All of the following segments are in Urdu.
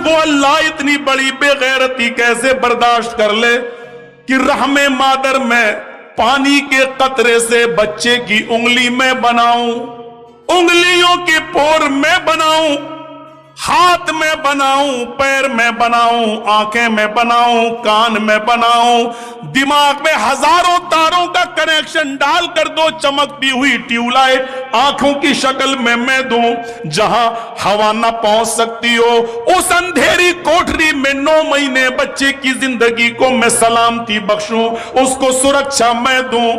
وہ اللہ اتنی بڑی بے غیرتی کیسے برداشت کر لے کہ رحم مادر میں پانی کے قطرے سے بچے کی انگلی میں بناؤں، انگلیوں کے پور میں بناؤں، ہاتھ میں بناؤں، پیر میں بناؤں، آنکھیں میں بناؤں، کان میں بناؤں، دماغ میں ہزاروں تاروں کا کنیکشن ڈال کر دو چمکتی ہوئی ٹیوب لائٹ آنکھوں کی شکل میں دوں، جہاں ہوا نہ پہنچ سکتی ہو اس اندھیری کوٹری میں 9 مہینے بچے کی زندگی کو میں سلامتی بخشوں، اس کو سرکشا میں دوں۔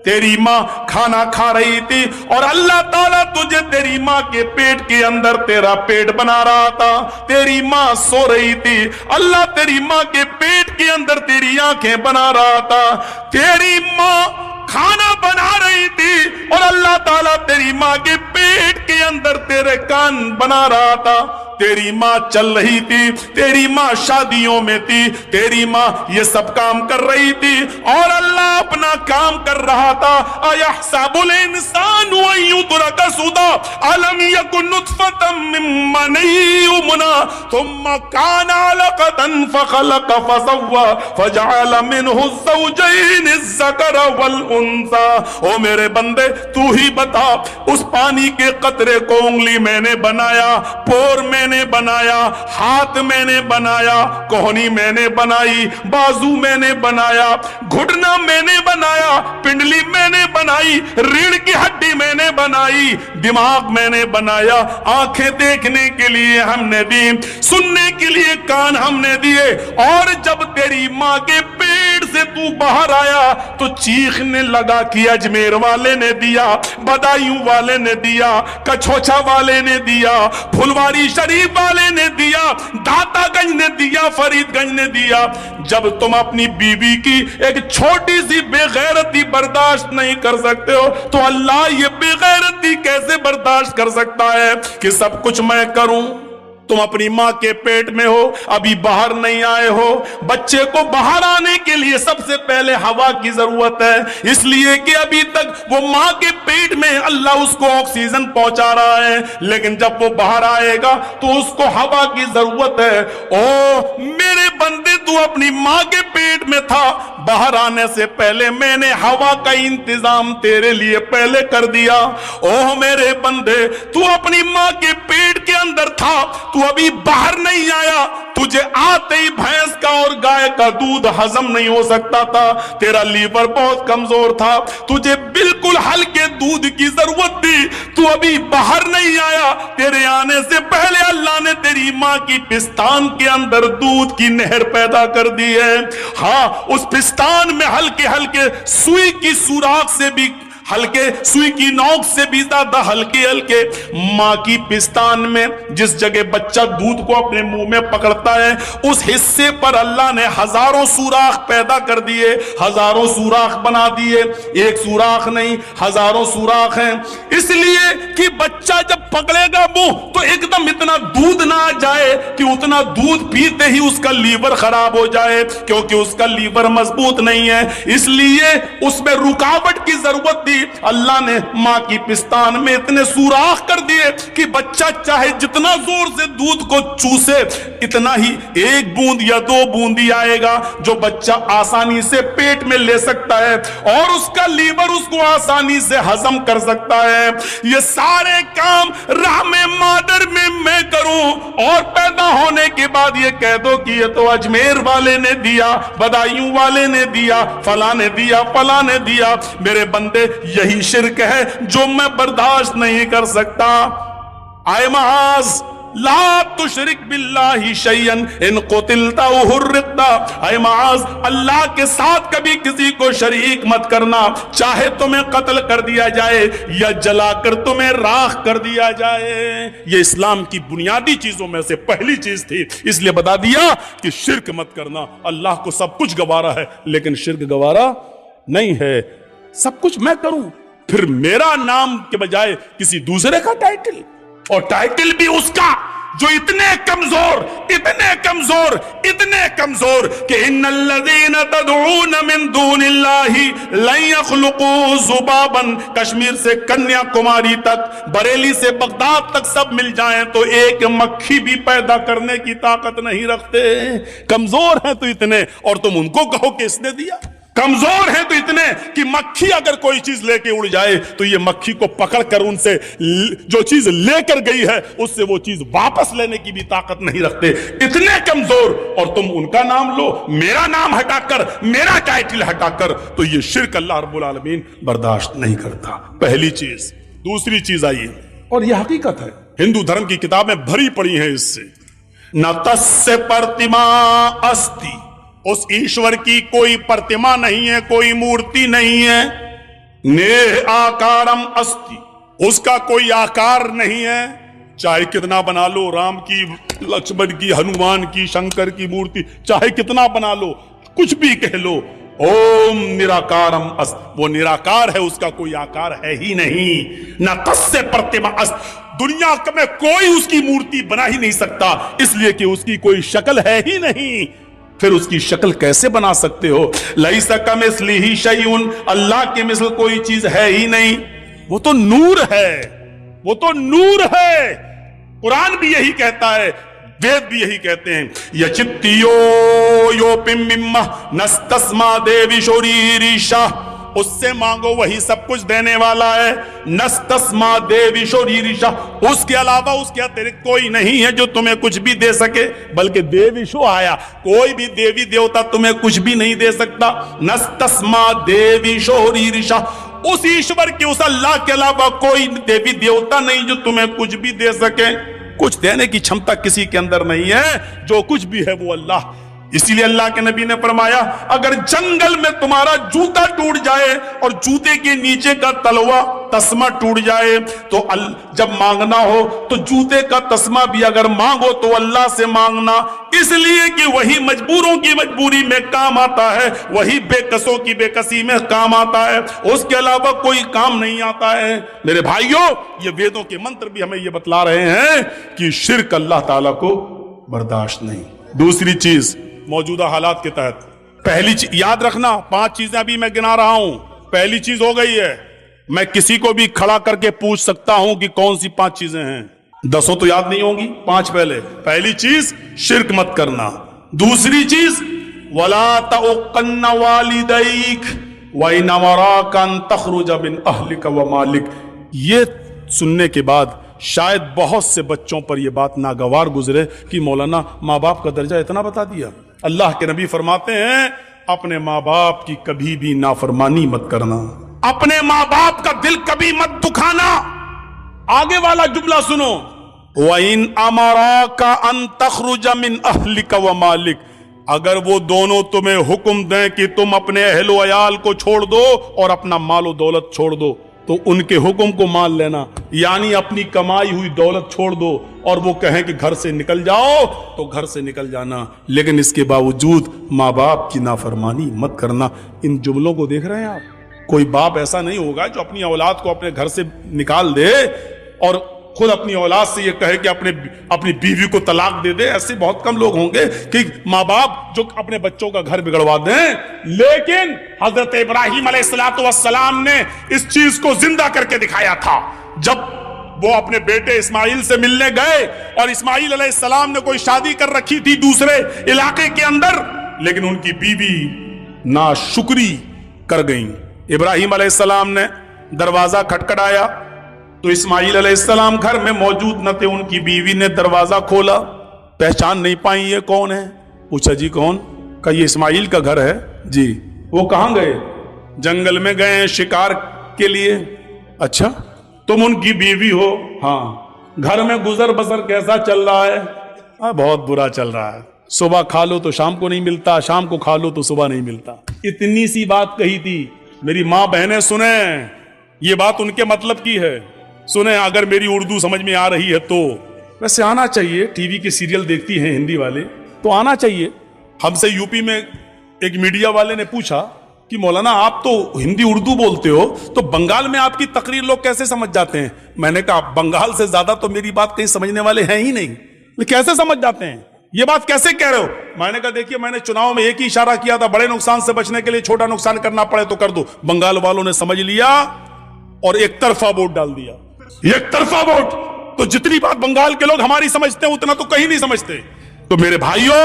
تیری ماں کھانا کھا رہی تھی اور اللہ تعالیٰ تجھے تیری ماں کے پیٹ کے اندر تیرا پیٹ بنا رہا تھا، تیری ماں سو رہی تھی، اللہ تیری ماں کے پیٹ کے اندر تیری آنکھیں بنا رہا تھا، تیری ماں کھانا بنا رہی تھی اور اللہ تعالیٰ تیری ماں کے پیٹ کے اندر تیرے کان بنا رہا تھا، تیری ماں چل رہی تھی، تیری ماں شادیوں میں تھی، تیری ماں یہ سب کام کر رہی تھی اور اللہ اپنا کام کر رہا تھا۔ اَيَحْسَبُ الْإِنسَانُ أَن يُتْرَكَ سُدًى أَلَمْ يَكُن نُطْفَةً مِّن مَّنِيٍّ يُمْنَىٰ ثُمَّ كَانَ عَلَقَةً فَخَلَقَ فَسَوَّىٰ فَجَعَلَ مِنْهُ الزَّوْجَيْنِ الذَّكَرَ وَالْأُنثَىٰ۔ او میرے بندے تو ہی بتا، اس پانی کے قطرے کو انگلی میں نے بنایا، پور میں نے بنایا، ہاتھ میں نے بنایا، کوہنی میں نے بنائی، بازو میں نے بنایا، گھٹنا میں نے بنایا، پنڈلی میں نے بنائی، ریڑھ کی ہڈی میں نے بنائی، دماغ میں نے بنایا، آنکھیں دیکھنے کے لیے ہم نے دی، سننے کے لیے کان ہم نے دیے، اور جب تیری ماں کے پیٹ سے تو باہر آیا تو چیخنے لگا کہ اجمیر والے نے دیا، بدایوں والے نے دیا، کچھوچا والے نے دیا، پھلواری شریف والے نے دیا، داتا گنج نے دیا، فرید گنج نے دیا۔ جب تم اپنی بیوی کی ایک چھوٹی سی بے غیرتی برداشت نہیں کر سکتے ہو تو اللہ یہ بے غیرتی کیسے برداشت کر سکتا ہے کہ سب کچھ میں کروں؟ تم اپنی ماں کے پیٹ میں ہو، ابھی باہر نہیں آئے ہو، بچے کو باہر آنے کے لیے سب سے پہلے ہوا کی ضرورت ہے، اس لیے کہ ابھی تک وہ ماں کے پیٹ میں اللہ اس کو آکسیجن پہنچا رہا ہے، لیکن جب وہ باہر آئے گا تو اس کو ہوا کی ضرورت ہے۔ او میرے بندے، تو اپنی ماں کے پیٹ میں تھا، باہر آنے سے پہلے میں نے ہوا کا انتظام تیرے لیے پہلے کر دیا۔ او میرے بندے، تو اپنی ماں کے پیٹ کے اندر تھا، تو ابھی باہر نہیں آیا، تجھے آتے ہی بھینس کا اور گائے کا دودھ ہضم نہیں ہو سکتا تھا، تیرا لیور بہت کمزور تھا، تجھے بالکل ہلکے دودھ کی ضرورت تھی، تو ابھی باہر نہیں آیا، تیرے آنے سے پہلے اللہ نے تیری ماں کی پستان کے اندر دودھ کی نہر پیدا کر دی ہے۔ ہاں، اس پستان میں ہلکے ہلکے سوئی کی سوراخ سے بھی ہلکے، سوئی کی نوک سے بھی زیادہ ہلکے ہلکے ماں کی پستان میں جس جگہ بچہ دودھ کو اپنے منہ میں پکڑتا ہے اس حصے پر اللہ نے ہزاروں سوراخ پیدا کر دیے، ہزاروں سوراخ بنا دیے، ایک سوراخ نہیں ہزاروں سوراخ ہیں، اس لیے کہ بچہ جب پکڑے گا منہ تو ایک دم اتنا دودھ نہ آ جائے کہ اتنا دودھ پیتے ہی اس کا لیور خراب ہو جائے، کیونکہ اس کا لیور مضبوط نہیں ہے، اس لیے اس میں رکاوٹ کی ضرورت تھی۔ اللہ نے ماں کی پستان میں اتنے سوراخ کر دیے کہ بچہ چاہے جتنا زور سے دودھ کو چوسے اتنا ہی ایک بوند یا 2 بوند ہی آئے گا جو بچہ آسانی سے پیٹ میں لے سکتا ہے اور اس کا لیور اس کو آسانی سے ہضم کر سکتا ہے۔ یہ سارے کام رحم مادر میں کروں اور پیدا ہونے کے بعد یہ کہہ دو کہ یہ تو اجمیر والے نے دیا، بدایوں والے نے دیا، فلاں نے دیا، فلاں نے دیا۔ میرے بندے، یہی شرک ہے جو میں برداشت نہیں کر سکتا۔ اے معاذ لا تشرک باللہ شیئا ان قتلتا او حرقتا، اے معاذ اللہ کے ساتھ کبھی کسی کو شریک مت کرنا، چاہے تمہیں قتل کر دیا جائے یا جلا کر تمہیں راکھ کر دیا جائے۔ یہ اسلام کی بنیادی چیزوں میں سے پہلی چیز تھی، اس لیے بتا دیا کہ شرک مت کرنا۔ اللہ کو سب کچھ گوارا ہے لیکن شرک گوارا نہیں ہے۔ سب کچھ میں کروں پھر میرا نام کے بجائے کسی دوسرے کا ٹائٹل، اور ٹائٹل بھی اس کا جو اتنے کمزور، اتنے کمزور کہ ان الذین تدعون من دون اللہ لن یخلقوا ذبابا، کشمیر سے کنیا کماری تک، بریلی سے بغداد تک سب مل جائیں تو ایک مکھی بھی پیدا کرنے کی طاقت نہیں رکھتے. کمزور ہیں تو اتنے، اور تم ان کو کہو کہ اس نے دیا. کمزور ہیں تو اتنے کہ مکھی اگر کوئی چیز لے کے اڑ جائے تو یہ مکھی کو پکڑ کر ان سے جو چیز لے کر گئی ہے اس سے وہ چیز واپس لینے کی بھی طاقت نہیں رکھتے. اتنے کمزور، اور تم ان کا نام لو، میرا نام ہٹا کر، میرا ٹائٹل ہٹا کر. تو یہ شرک اللہ رب العالمین برداشت نہیں کرتا. پہلی چیز. دوسری چیز آئیے، اور یہ حقیقت ہے، ہندو دھرم کی کتابیں بھری پڑی ہیں اس سے. نہ تسّ پرتما استی، اس ایشور کی کوئی پرتما نہیں ہے، کوئی مورتی نہیں ہے. نیہ آکارم استی، اس کا کوئی آکار نہیں ہے. چاہے کتنا بنا لو، رام کی، لکشمن کی، ہنومان کی، شنکر کی مورتی چاہے کتنا بنا لو، کچھ بھی کہہ لو، اوم نراکارم است، وہ نراکار ہے، اس کا کوئی آکار ہے ہی نہیں. نہ تس پرتما است، دنیا میں کوئی اس کی مورتی بنا ہی نہیں سکتا، اس لیے کہ اس کی کوئی شکل ہے ہی نہیں. پھر اس کی شکل کیسے بنا سکتے ہو؟ لیس کمثلہ شیء، اللہ کے مثل کوئی چیز ہے ہی نہیں. وہ تو نور ہے، وہ تو نور ہے. قرآن بھی یہی کہتا ہے، وید بھی یہی کہتے ہیں. یچتیو یوپم مما نستسما دیوی شوریریشا، اس سے مانگو وہی سب کچھ دینے والا ہے. نستسما دیوی شوریریشا، اس کے علاوہ اس کے اترکت کوئی نہیں ہے جو تمہیں کچھ بھی دے سکے. بلکہ دیوی شو آیا، کوئی بھی دیوی دیوتا تمہیں کچھ بھی نہیں دے سکتا. نستسما دیوی شوریریشا، اس ایشور کے، اس اللہ کے علاوہ کوئی دیوی دیوتا نہیں جو تمہیں کچھ بھی دے سکے. کچھ دینے کی چھمتا کسی کے اندر نہیں ہے، جو کچھ بھی ہے وہ اللہ. اسی لیے اللہ کے نبی نے فرمایا، اگر جنگل میں تمہارا جوتا ٹوٹ جائے اور جوتے کے نیچے کا تلوا تسمہ ٹوٹ جائے تو جب مانگنا ہو تو جوتے کا تسمہ بھی اگر مانگو تو اللہ سے مانگنا، اس لیے کہ وہی مجبوروں کی مجبوری میں کام آتا ہے، وہی بے کسوں کی بے کسی میں کام آتا ہے، اس کے علاوہ کوئی کام نہیں آتا ہے. میرے بھائیوں، یہ ویدوں کے منتر بھی ہمیں یہ بتلا رہے ہیں کہ شرک اللہ تعالیٰ کو برداشت نہیں. دوسری چیز موجودہ حالات کے تحت، پہلی چیز یاد رکھنا، 5 چیزیں ابھی میں گنا رہا ہوں. پہلی چیز ہو گئی ہے، میں کسی کو بھی کھڑا کر کے پوچھ سکتا ہوں کہ کون سی 5 چیزیں ہیں. 10 تو یاد نہیں ہوگی، 5 پہلے. پہلی چیز شرک مت کرنا. دوسری چیز وَلَا تَعُقَّنَّ وَالِدَيْكَ وَإِنْ أَمَرَاكَ أَن تَخْرُجَ مِنْ أَهْلِكَ وَمَالِكَ. یہ سننے کے بعد شاید بہت سے بچوں پر یہ بات ناگوار گزرے کہ مولانا ماں باپ کا درجہ اتنا بتا دیا. اللہ کے نبی فرماتے ہیں، اپنے ماں باپ کی کبھی بھی نافرمانی مت کرنا، اپنے ماں باپ کا دل کبھی مت دکھانا. آگے والا جملہ سنو، وَإِنْ أَمَرَاكَ أَن تَخْرُجَ مِنْ أَهْلِكَ وَمَالِكَ، اگر وہ دونوں تمہیں حکم دیں کہ تم اپنے اہل و عیال کو چھوڑ دو اور اپنا مال و دولت چھوڑ دو تو ان کے حکم کو مان لینا. یعنی اپنی کمائی ہوئی دولت چھوڑ دو، اور وہ کہیں کہ گھر سے نکل جاؤ تو گھر سے نکل جانا، لیکن اس کے باوجود ماں باپ کی نافرمانی مت کرنا. ان جملوں کو دیکھ رہے ہیں آپ؟ کوئی باپ ایسا نہیں ہوگا جو اپنی اولاد کو اپنے گھر سے نکال دے اور خود اپنی اولاد سے یہ کہے کہ اپنی بیوی کو طلاق دے دے. ایسے بہت کم لوگ ہوں گے کہ ماں باپ جو اپنے بچوں کا گھر بگڑوا دیں. لیکن حضرت ابراہیم علیہ السلام نے اس چیز کو زندہ کر کے دکھایا تھا. جب وہ اپنے بیٹے اسماعیل سے ملنے گئے اور اسماعیل علیہ السلام نے کوئی شادی کر رکھی تھی دوسرے علاقے کے اندر، لیکن ان کی بیوی ناشکری کر گئیں. ابراہیم علیہ السلام نے دروازہ کھٹکھٹایا تو اسماعیل علیہ السلام گھر میں موجود نہ تھے. ان کی بیوی نے دروازہ کھولا، پہچان نہیں پائیں یہ کون ہے. پوچھا جی کون؟ کہا یہ اسماعیل کا گھر ہے. جی. وہ کہاں گئے؟ جنگل میں گئے ہیں شکار کے لیے. اچھا تم ان کی بیوی ہو؟ ہاں. گھر میں گزر بسر کیسا چل رہا ہے؟ بہت برا چل رہا ہے. صبح کھا لو تو شام کو نہیں ملتا، شام کو کھا لو تو صبح نہیں ملتا. اتنی سی بات کہی تھی. میری ماں بہنیں سنیں، یہ بات ان کے مطلب کی ہے. سنیں، اگر میری اردو سمجھ میں آ رہی ہے تو. ویسے آنا چاہیے، ٹی وی کے سیریل دیکھتی ہیں ہندی والے تو آنا چاہیے. ہم سے یو پی میں ایک میڈیا والے نے پوچھا کہ مولانا آپ تو ہندی اردو بولتے ہو تو بنگال میں آپ کی تقریر لوگ کیسے سمجھ جاتے ہیں؟ میں نے کہا بنگال سے زیادہ تو میری بات کہیں سمجھنے والے ہیں ہی نہیں. کیسے سمجھ جاتے ہیں؟ یہ بات کیسے کہہ رہے ہو؟ میں نے کہا دیکھیے میں نے چناؤ میں ایک ہی اشارہ کیا تھا, بڑے نقصان سے بچنے کے لیے چھوٹا نقصان کرنا پڑے تو کر دو. بنگال والوں نے سمجھ لیا اور ایک طرفہ ووٹ ڈال دیا. ایک طرفہ ووٹ, تو جتنی بات بنگال کے لوگ ہماری سمجھتے ہیں اتنا تو کہیں نہیں سمجھتے. تو میرے بھائیوں,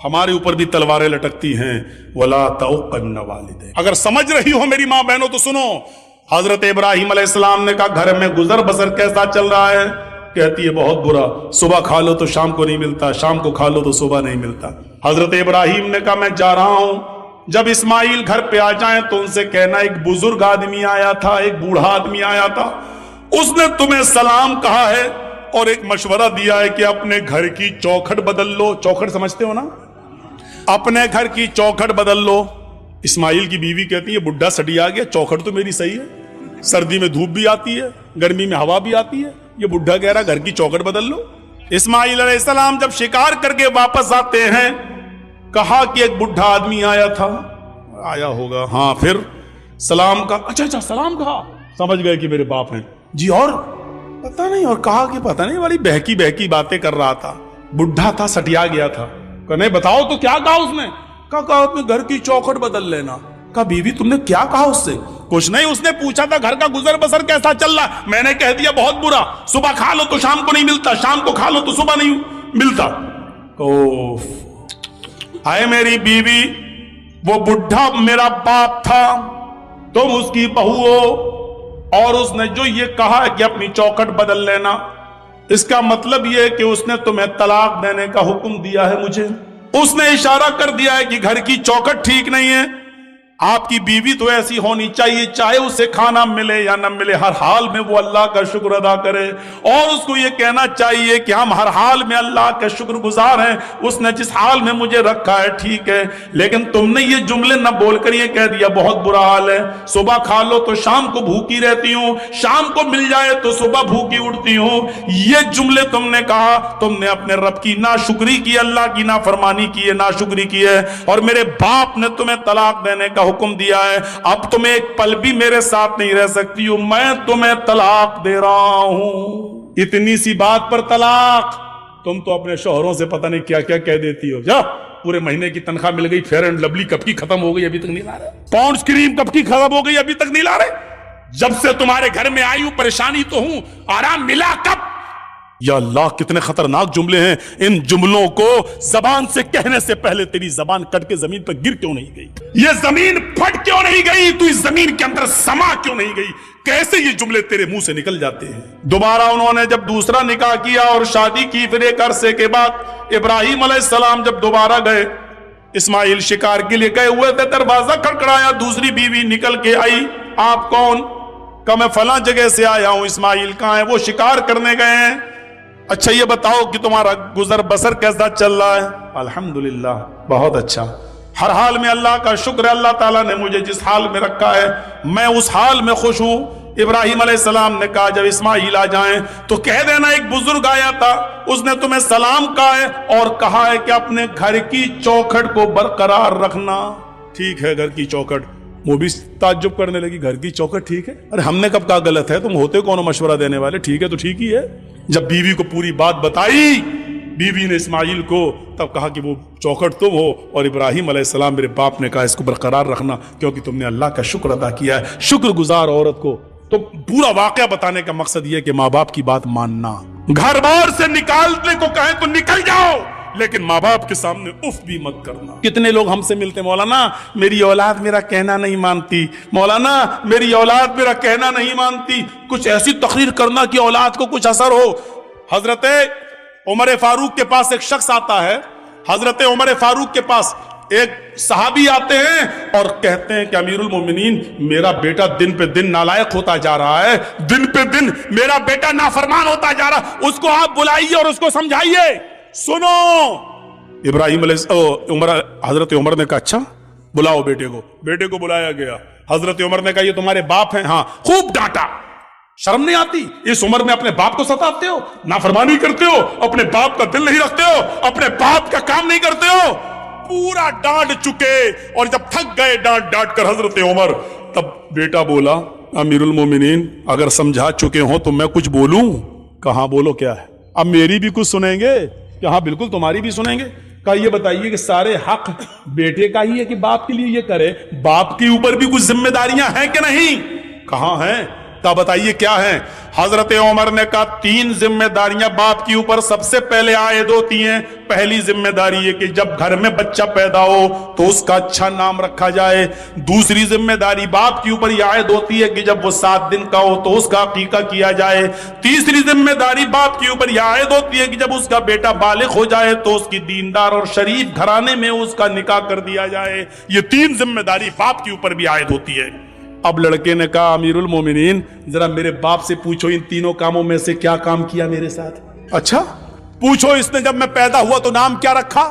ہمارے اوپر بھی تلواریں لٹکتی ہیں. وَلَا تَعُقَّنَّ وَالِدَيْكَ. اگر سمجھ رہی ہو میری ماں بہنوں تو سنو. حضرت ابراہیم علیہ السلام نے کہا گھر میں گزر بسر کیسا چل رہا ہے؟ کہتی ہے بہت برا, صبح کھا لو تو شام کو نہیں ملتا, شام کو کھا لو تو صبح نہیں ملتا. حضرت ابراہیم نے کہا میں جا رہا ہوں, جب اسماعیل گھر پہ آ جائیں تو ان سے کہنا ایک بزرگ آدمی آیا تھا, ایک بوڑھا آدمی آیا تھا, اس نے تمہیں سلام کہا ہے اور ایک مشورہ دیا ہے کہ اپنے گھر کی چوکھٹ بدل لو. چوکھٹ سمجھتے ہو نا, اپنے گھر کی چوکھٹ بدل لو. اسماعیل کی بیوی کہتی ہے بڈھا سٹی آ گیا, چوکھٹ تو میری صحیح ہے, سردی میں دھوپ بھی آتی ہے, گرمی میں ہوا بھی آتی ہے, یہ بڈھا کہہ رہا گھر کی چوکھٹ بدل لو. اسماعیل علیہ السلام جب شکار کر کے واپس آتے ہیں, کہا کہ ایک بڈھا آدمی آیا تھا. آیا ہوگا, ہاں, پھر سلام کا, اچھا سلام کہا, سمجھ گئے کہ میرے باپ ہیں. جی اور پتہ نہیں, اور کہا کہ پتہ نہیں والی بہکی باتیں کر رہا تھا, بڈھا تھا سٹیا گیا تھا. کہ نہیں بتاؤ تو کیا کہا اس نے؟ کہا اپنے گھر کی چوکھٹ بدل لینا. کہا بیوی تم نے کیا کہا اس سے؟ کچھ نہیں, اس نے پوچھا تھا گھر کا گزر بسر کیسا چل رہا, میں نے کہہ دیا بہت برا, صبح کھا لو تو شام کو نہیں ملتا, شام کو کھا لو تو صبح نہیں ملتا. اوف, آئے میری بیوی, وہ بڈھا میرا باپ تھا, تم اس کی بہو ہو, اور اس نے جو یہ کہا کہ اپنی چوکھٹ بدل لینا, اس کا مطلب یہ کہ اس نے تمہیں طلاق دینے کا حکم دیا ہے مجھے. اس نے اشارہ کر دیا ہے کہ گھر کی چوکھٹ ٹھیک نہیں ہے. آپ کی بیوی تو ایسی ہونی چاہیے, چاہے اسے کھانا ملے یا نہ ملے, ہر حال میں وہ اللہ کا شکر ادا کرے, اور اس کو یہ کہنا چاہیے کہ ہم ہر حال میں اللہ کا شکر گزار ہیں, اس نے جس حال میں مجھے رکھا ہے ٹھیک ہے. لیکن تم نے یہ جملے نہ بول کر یہ کہہ دیا بہت برا حال ہے, صبح کھا لو تو شام کو بھوکی رہتی ہوں, شام کو مل جائے تو صبح بھوکی اٹھتی ہوں. یہ جملے تم نے کہا, تم نے اپنے رب کی ناشکری کی, اللہ کی نافرمانی کی ہے, ناشکری کی ہے, اور میرے باپ نے تمہیں طلاق دینے کا حکم دیا ہے. اب تم ایک پل بھی میرے ساتھ نہیں رہ سکتی ہو, میں تمہیں طلاق دے رہا ہوں. اتنی سی بات پر طلاق, تم تو اپنے شوہروں سے پتہ نہیں کیا کیا کہہ دیتی ہو. جا, پورے مہینے کی تنخواہ مل گئی, فیئر اینڈ لولی کب کی ختم ہو گئی ابھی تک نہیں لا رہے, پاؤنڈز کریم کب کی ختم ہو گئی ابھی تک نہیں لا رہے, جب سے تمہارے گھر میں آئی ہوں پریشانی تو ہوں, آرام ملا کب؟ یا اللہ کتنے خطرناک جملے ہیں. ان جملوں کو زبان سے کہنے سے پہلے تیری زبان کٹ کے زمین پر گر کیوں نہیں گئی؟ یہ زمین پھٹ کیوں نہیں گئی؟ تو اس زمین کے اندر سما کیوں نہیں گئی؟ کیسے یہ جملے تیرے منہ سے نکل جاتے ہیں؟ دوبارہ انہوں نے جب دوسرا نکاح کیا اور شادی کی, پھر ایک عرصے کے بعد ابراہیم علیہ السلام جب دوبارہ گئے, اسماعیل شکار کے لیے گئے ہوئے تھے, دروازہ کھڑکھڑایا, دوسری بیوی نکل کے آئی. آپ کون؟ کہ میں فلاں جگہ سے آیا ہوں. اسماعیل کہاں ہے؟ وہ شکار کرنے گئے ہیں. اچھا یہ بتاؤ کہ تمہارا گزر بسر کیسا چل رہا ہے؟ الحمدللہ بہت اچھا, ہر حال میں اللہ کا شکر ہے, اللہ تعالیٰ نے مجھے جس حال میں رکھا ہے میں اس حال میں خوش ہوں. ابراہیم علیہ السلام نے کہا جب اسماعیل آ جائیں تو کہہ دینا ایک بزرگ آیا تھا, اس نے تمہیں سلام کہا ہے اور کہا ہے کہ اپنے گھر کی چوکھٹ کو برقرار رکھنا. ٹھیک ہے گھر کی چوکھٹ. وہ بھی تعجب کرنے لگی, گھر کی چوکھٹ ٹھیک ہے؟ ارے ہم نے کب کہا غلط ہے, تم ہوتے کون مشورہ دینے والے, ٹھیک ہے تو ٹھیک ہی ہے. جب بیوی کو پوری بات بتائی, بیوی نے اسماعیل کو تب کہا کہ وہ چوکھٹ تم ہو, اور ابراہیم علیہ السلام میرے باپ نے کہا اس کو برقرار رکھنا کیونکہ تم نے اللہ کا شکر ادا کیا ہے. شکر گزار عورت کو تو پورا واقعہ بتانے کا مقصد یہ کہ ماں باپ کی بات ماننا. گھر بار سے نکالنے کو کہیں تو نکل جاؤ, لیکن ماں باپ کے سامنے اف بھی مت کرنا. کتنے لوگ ہم سے ملتے, مولانا میری اولاد میرا کہنا نہیں مانتی, مولانا میری اولاد میرا کہنا نہیں مانتی. کچھ ایسی تقریر کرنا کہ اولاد کو کچھ اثر ہو. حضرت عمر فاروق کے پاس ایک شخص آتا ہے, حضرت عمر فاروق کے پاس ایک صحابی آتے ہیں اور کہتے ہیں کہ امیر المومنین میرا بیٹا دن پہ دن نالائق ہوتا جا رہا ہے, دن پہ دن میرا بیٹا نافرمان ہوتا جا رہا ہے, اس کو آپ بلائیے اور اس کو سمجھائیے. سنو, ابراہیم حضرت عمر نے کہا اچھا بلاؤ بیٹے کو. بیٹے کو بلایا گیا. حضرت عمر نے کہا یہ تمہارے باپ ہیں؟ ہاں. خوب ڈانٹا. شرم نہیں آتی اس عمر میں اپنے باپ کو ستاتے ہو, نافرمانی کرتے ہو, اپنے باپ کا دل نہیں رکھتے ہو, اپنے باپ کا کام نہیں کرتے ہو. پورا ڈانٹ چکے اور جب تھک گئے ڈانٹ ڈانٹ کر حضرت عمر, تب بیٹا بولا امیر المومنین اگر سمجھا چکے ہوں تو میں کچھ بولوں؟ کہاں بولو, کیا ہے؟ اب میری بھی کچھ سنیں گے. کہ ہاں بالکل تمہاری بھی سنیں گے. کہا یہ بتائیے کہ سارے حق بیٹے کا ہی ہے کہ باپ کے لیے یہ کرے؟ باپ کے اوپر بھی کچھ ذمہ داریاں ہیں کہ نہیں؟ کہاں ہیں؟ کہا بتائیے کیا ہیں؟ حضرت عمر نے کہا 3 ذمہ داریاں باپ کے اوپر سب سے پہلے عائد ہوتی ہیں. پہلی ذمہ داری ہے کہ جب گھر میں بچہ پیدا ہو تو اس کا اچھا نام رکھا جائے. دوسری ذمہ داری باپ کے اوپر یہ عائد ہوتی ہے کہ جب وہ 7 دن کا ہو تو اس کا عقیقہ کیا جائے. تیسری ذمہ داری باپ کے اوپر یہ عائد ہوتی ہے کہ جب اس کا بیٹا بالغ ہو جائے تو اس کی دیندار اور شریف گھرانے میں اس کا نکاح کر دیا جائے. یہ 3 ذمہ داری باپ کے اوپر بھی عائد ہوتی ہے. اب لڑکے نے کہا امیر المومنین ذرا میرے باپ سے پوچھو ان تینوں کاموں میں سے کیا کام کیا میرے ساتھ؟ اچھا پوچھو اس نے جب میں پیدا ہوا تو نام کیا رکھا؟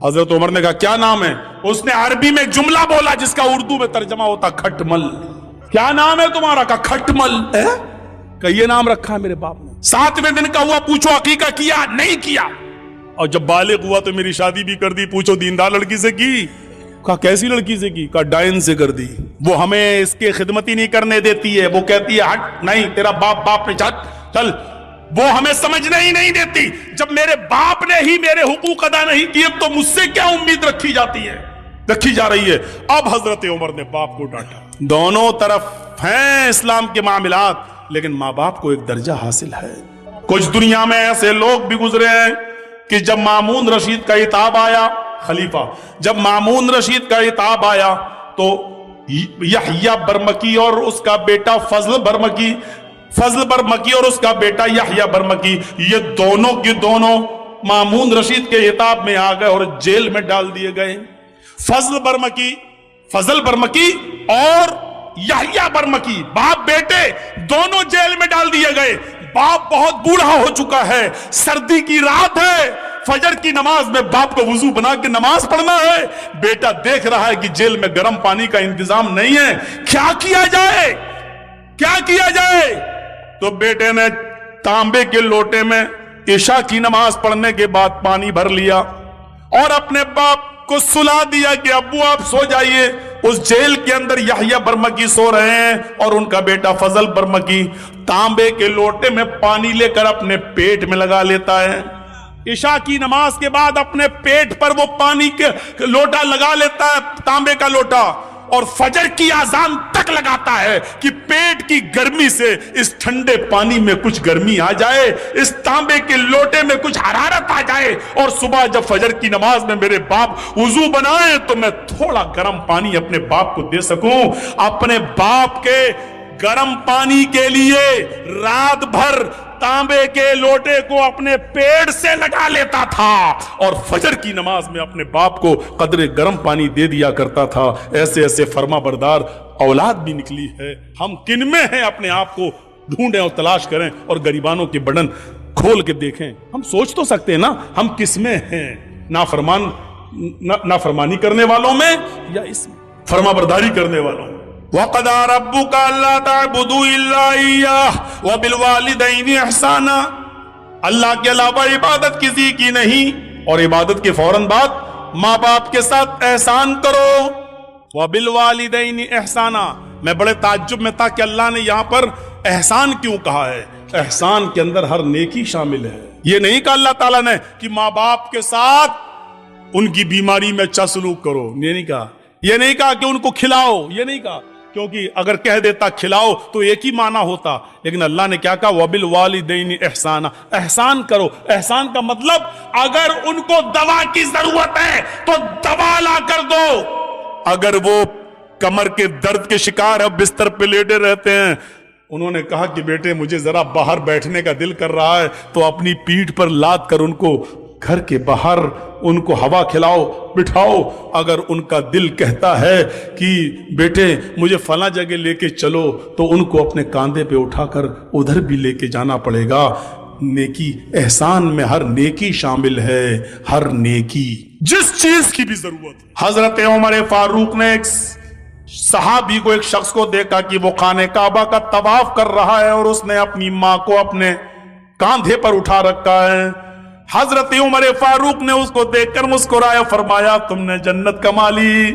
حضرت عمر نے کہا کیا نام ہے؟ اس نے عربی میں ایک جملہ بولا جس کا اردو میں ترجمہ ہوتا کھٹمل. کیا نام ہے تمہارا؟ کہا کھٹمل. کہ یہ نام رکھا ہے میرے باپ نے. 7ویں دن کا ہوا پوچھو عقیقہ کیا؟ نہیں کیا. اور جب بالغ ہوا تو میری شادی بھی کر دی. پوچھو دیندار لڑکی سے کی؟ کہا کیسی لڑکی سے کی؟ کہا ڈائن سے کر دی. وہ ہمیں اس کی خدمت ہی نہیں کرنے دیتی ہے. وہ کہتی ہے ہٹ نہیں تیرا باپ نے چل. وہ ہمیں سمجھنے ہی نہیں دیتی. جب میرے باپ نے ہی میرے حقوق ادا نہیں کیے تو مجھ سے کیا امید رکھی جا رہی ہے. اب حضرت عمر نے باپ کو ڈانٹا. دونوں طرف ہیں اسلام کے معاملات لیکن ماں باپ کو ایک درجہ حاصل ہے. کچھ دنیا میں ایسے لوگ بھی گزرے ہیں کہ جب مامون رشید کا خطاب آیا خلیفہ جب مامون رشید کا خطاب آیا تو یحییٰ برمکی اور اس کا بیٹا فضل برمکی اور اس کا بیٹا یحییٰ برمکی یہ دونوں کے دونوں مامون رشید کے خطاب میں آ گئے اور جیل میں ڈال دیے گئے. فضل برمکی اور یحییٰ برمکی باپ بیٹے دونوں جیل میں ڈال دیے گئے. باپ بہت بوڑھا ہو چکا ہے. سردی کی رات ہے. فجر کی نماز میں باپ کو وضو بنا کے نماز پڑھنا ہے. بیٹا دیکھ رہا ہے کہ جیل میں گرم پانی کا انتظام نہیں ہے. کیا کیا جائے؟ تو بیٹے نے تانبے کے لوٹے میں عشاء کی نماز پڑھنے کے بعد پانی بھر لیا اور اپنے باپ کو سلا دیا کہ ابو آپ سو جائیے. اس جیل کے اندر یحییٰ برمکی سو رہے ہیں اور ان کا بیٹا فضل برمکی تانبے کے لوٹے میں پانی لے کر اپنے پیٹ میں لگا لیتا ہے. عشاء کی نماز کے بعد اپنے پیٹ پر وہ پانی کے لوٹا لگا لیتا ہے تانبے کا لوٹا اور فجر کی اذان تک لگاتا ہے کہ پیٹ کی گرمی سے اس ٹھنڈے پانی میں کچھ گرمی آ جائے, اس تانبے کے لوٹے میں کچھ حرارت آ جائے اور صبح جب فجر کی نماز میں میرے باپ وضو بنائے تو میں تھوڑا گرم پانی اپنے باپ کو دے سکوں. اپنے باپ کے گرم پانی کے لیے رات بھر تانبے کے لوٹے کو اپنے پیڑ سے لگا لیتا تھا اور فجر کی نماز میں اپنے باپ کو قدرے گرم پانی دے دیا کرتا تھا. ایسے ایسے فرما بردار اولاد بھی نکلی ہے. ہم کن میں ہیں اپنے آپ کو ڈھونڈیں اور تلاش کریں اور غریبانوں کے بٹن کھول کے دیکھیں. ہم سوچ تو سکتے ہیں نا ہم کس میں ہیں, نافرمانی کرنے والوں میں یا اس میں فرما برداری کرنے والوں میں. وَقَضَى رَبُّكَ أَلَّا تَعْبُدُوا إِلَّا إِيَّاهُ وَبِالْوَالِدَيْنِ إِحْسَانًا. اللہ کے علاوہ عبادت کسی کی نہیں اور عبادت کے فوراً بعد ماں باپ کے ساتھ احسان کرو. وَبِالْوَالِدَيْنِ إِحْسَانًا. میں بڑے تعجب میں تھا کہ اللہ نے یہاں پر احسان کیوں کہا ہے. احسان کے اندر ہر نیکی شامل ہے. یہ نہیں کہا اللہ تعالیٰ نے کہ ماں باپ کے ساتھ ان کی بیماری میں اچھا سلوک کرو. یہ نہیں کہا. یہ نہیں کہا کہ ان کو کھلاؤ. یہ نہیں کہا کیونکہ اگر کہہ دیتا کھلاؤ تو ایک ہی معنی ہوتا. لیکن اللہ نے کیا کہا وَبِالْوَالِدَيْنِ إِحْسَانًا. احسان کرو. احسان کا مطلب اگر ان کو دوا کی ضرورت ہے تو دوا لا کر دو. اگر وہ کمر کے درد کے شکار ہے بستر پہ لیٹے رہتے ہیں, انہوں نے کہا کہ بیٹے مجھے ذرا باہر بیٹھنے کا دل کر رہا ہے, تو اپنی پیٹھ پر لاد کر ان کو گھر کے باہر ان کو ہوا کھلاؤ بٹھاؤ. اگر ان کا دل کہتا ہے کہ بیٹے مجھے فلاں جگہ لے کے چلو تو ان کو اپنے کاندھے پہ اٹھا کر ادھر بھی لے کے جانا پڑے گا. نیکی احسان میں ہر نیکی شامل ہے. ہر نیکی جس چیز کی بھی ضرورت. حضرت عمر فاروق نے ایک صحابی کو ایک شخص کو دیکھا کہ وہ خانہ کعبہ کا طواف کر رہا ہے اور اس نے اپنی ماں کو اپنے کاندھے پر اٹھا رکھا ہے. حضرت عمر فاروق نے اس کو دیکھ کر مسکرایا, فرمایا تم نے جنت کما لی.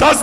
10